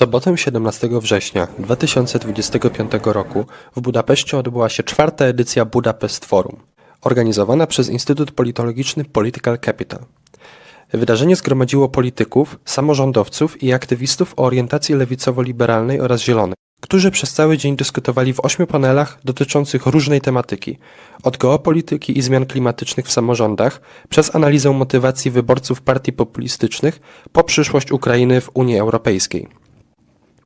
sobotę 17 września 2025 roku w Budapeszcie odbyła się czwarta edycja Budapest Forum, organizowana przez Instytut Politologiczny Political Capital. Wydarzenie zgromadziło polityków, samorządowców i aktywistów o orientacji lewicowo-liberalnej oraz zielonej, którzy przez cały dzień dyskutowali w 8 panelach dotyczących różnej tematyki, od geopolityki i zmian klimatycznych w samorządach, przez analizę motywacji wyborców partii populistycznych, po przyszłość Ukrainy w Unii Europejskiej.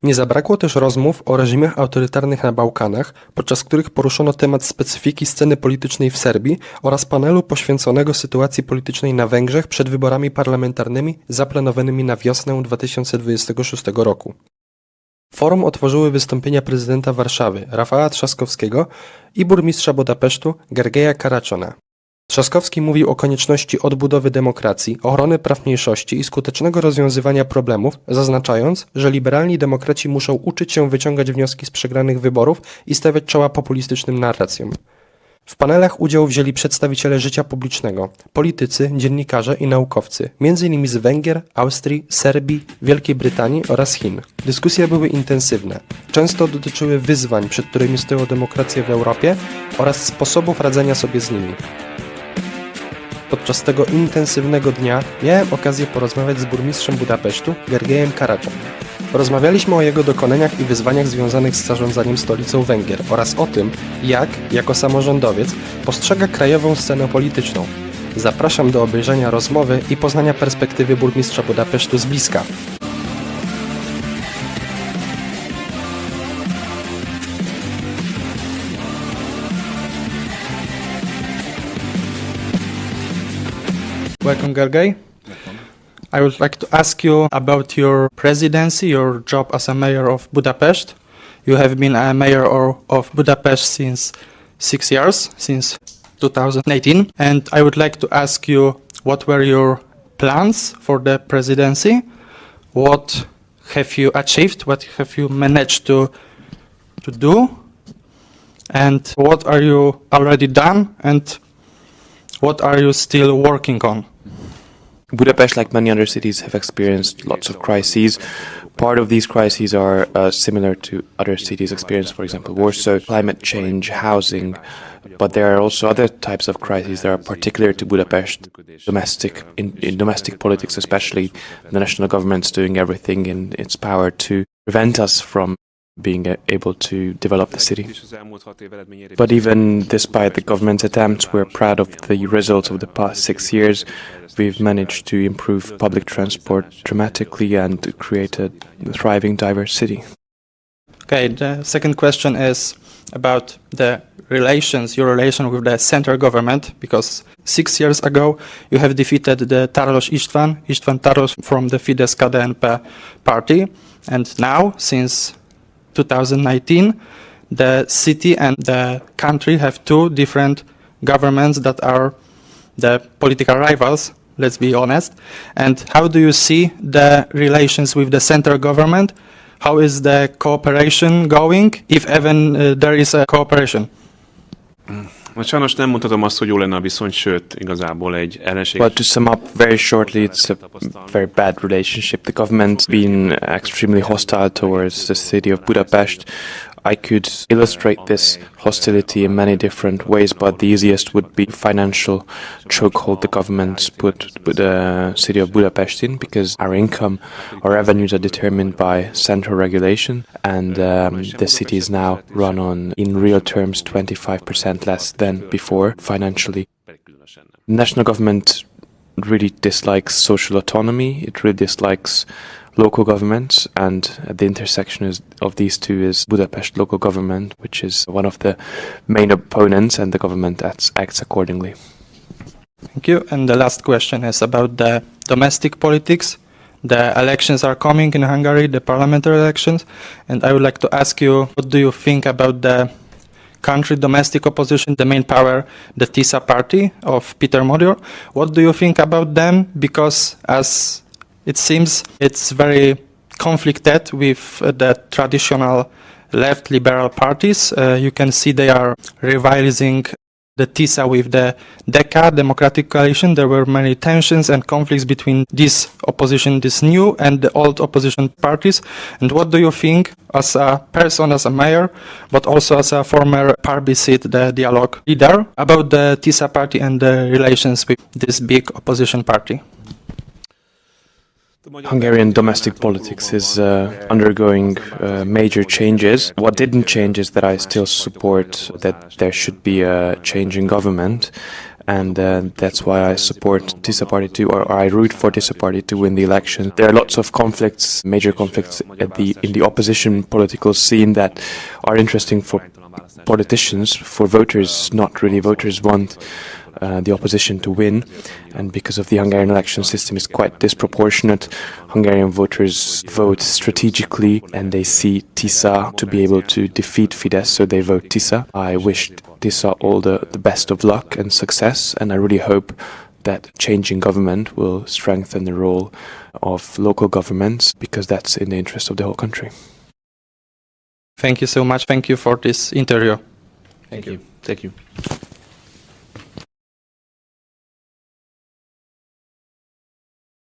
Nie zabrakło też rozmów o reżimach autorytarnych na Bałkanach, podczas których poruszono temat specyfiki sceny politycznej w Serbii oraz panelu poświęconego sytuacji politycznej na Węgrzech przed wyborami parlamentarnymi zaplanowanymi na wiosnę 2026 roku. Forum otworzyły wystąpienia prezydenta Warszawy Rafała Trzaskowskiego i burmistrza Budapesztu Gergely'a Karácsony'a. Trzaskowski mówił o konieczności odbudowy demokracji, ochrony praw mniejszości i skutecznego rozwiązywania problemów, zaznaczając, że liberalni demokraci muszą uczyć się wyciągać wnioski z przegranych wyborów i stawiać czoła populistycznym narracjom. W panelach udział wzięli przedstawiciele życia publicznego, politycy, dziennikarze i naukowcy, m.in. z Węgier, Austrii, Serbii, Wielkiej Brytanii oraz Chin. Dyskusje były intensywne. Często dotyczyły wyzwań, przed którymi stoją demokracje w Europie oraz sposobów radzenia sobie z nimi. Podczas tego intensywnego dnia miałem okazję porozmawiać z burmistrzem Budapesztu Gergely'em Karácsony'm. Rozmawialiśmy o jego dokonaniach i wyzwaniach związanych z zarządzaniem stolicą Węgier oraz o tym, jak, jako samorządowiec, postrzega krajową scenę polityczną. Zapraszam do obejrzenia rozmowy i poznania perspektywy burmistrza Budapesztu z bliska. Welcome, Gergely. I would like to ask you about your presidency, your job as a mayor of Budapest. You have been a mayor of Budapest since 6 years, since 2018. And I would like to ask you, what were your plans for the presidency? What have you achieved? What have you managed to do? And what are you already done? And what are you still working on? Budapest, like many other cities, have experienced lots of crises. Part of these crises are similar to other cities experience, for example, Warsaw, climate change, housing. But there are also other types of crises that are particular to Budapest, in domestic politics especially. The national government's doing everything in its power to prevent us from being able to develop the city. But even despite the government's attempts, we're proud of the results of the past 6 years. We've managed to improve public transport dramatically and create a thriving, diverse city. Okay, the second question is about your relation with the central government, because 6 years ago you have defeated the István Tarlós from the Fidesz-KDNP party, and now, since 2019, the city and the country have two different governments that are the political rivals, let's be honest. And how do you see the relations with the central government? How is the cooperation going, if even there is a cooperation? Sajnos nem mondhatom azt, hogy jó lenne a viszony, sőt, igazából egy ellenség. But to sum up very shortly, it's a very bad relationship. The government's been extremely hostile towards the city of Budapest. I could illustrate this hostility in many different ways, but the easiest would be financial chokehold the government's put the city of Budapest in, because our income, our revenues are determined by central regulation, and the city is now run on, in real terms, 25% less than before financially. The national government really dislikes social autonomy. It really dislikes local governments, and at the intersection of these two is Budapest local government, which is one of the main opponents, and the government acts accordingly. Thank you. And the last question is about the domestic politics. The elections are coming in Hungary, the parliamentary elections, and I would like to ask you, what do you think about the country domestic opposition, the main power, the TISZA party of Peter Magyar? What do you think about them? Because as it seems it's very conflicted with the traditional left liberal parties. You can see they are rivalizing the TISZA with the DECA, Democratic Coalition, there were many tensions and conflicts between this opposition, this new and the old opposition parties. And what do you think, as a person, as a mayor, but also as a former party seat, the dialogue leader, about the TISZA party and the relations with this big opposition party? Hungarian domestic politics is undergoing major changes. What didn't change is that I still support that there should be a change in government, and that's why I support TISZA party to, or I root for TISZA party to win the election. There are lots of conflicts, major conflicts in the opposition political scene that are interesting for politicians, for voters. Not really. Voters want the opposition to win, and because of the Hungarian election system is quite disproportionate, Hungarian voters vote strategically and they see TISZA to be able to defeat Fidesz, so they vote TISZA. I wish TISZA all the best of luck and success, and I really hope that changing government will strengthen the role of local governments, because that's in the interest of the whole country. Thank you so much. Thank you for this interview. Thank you.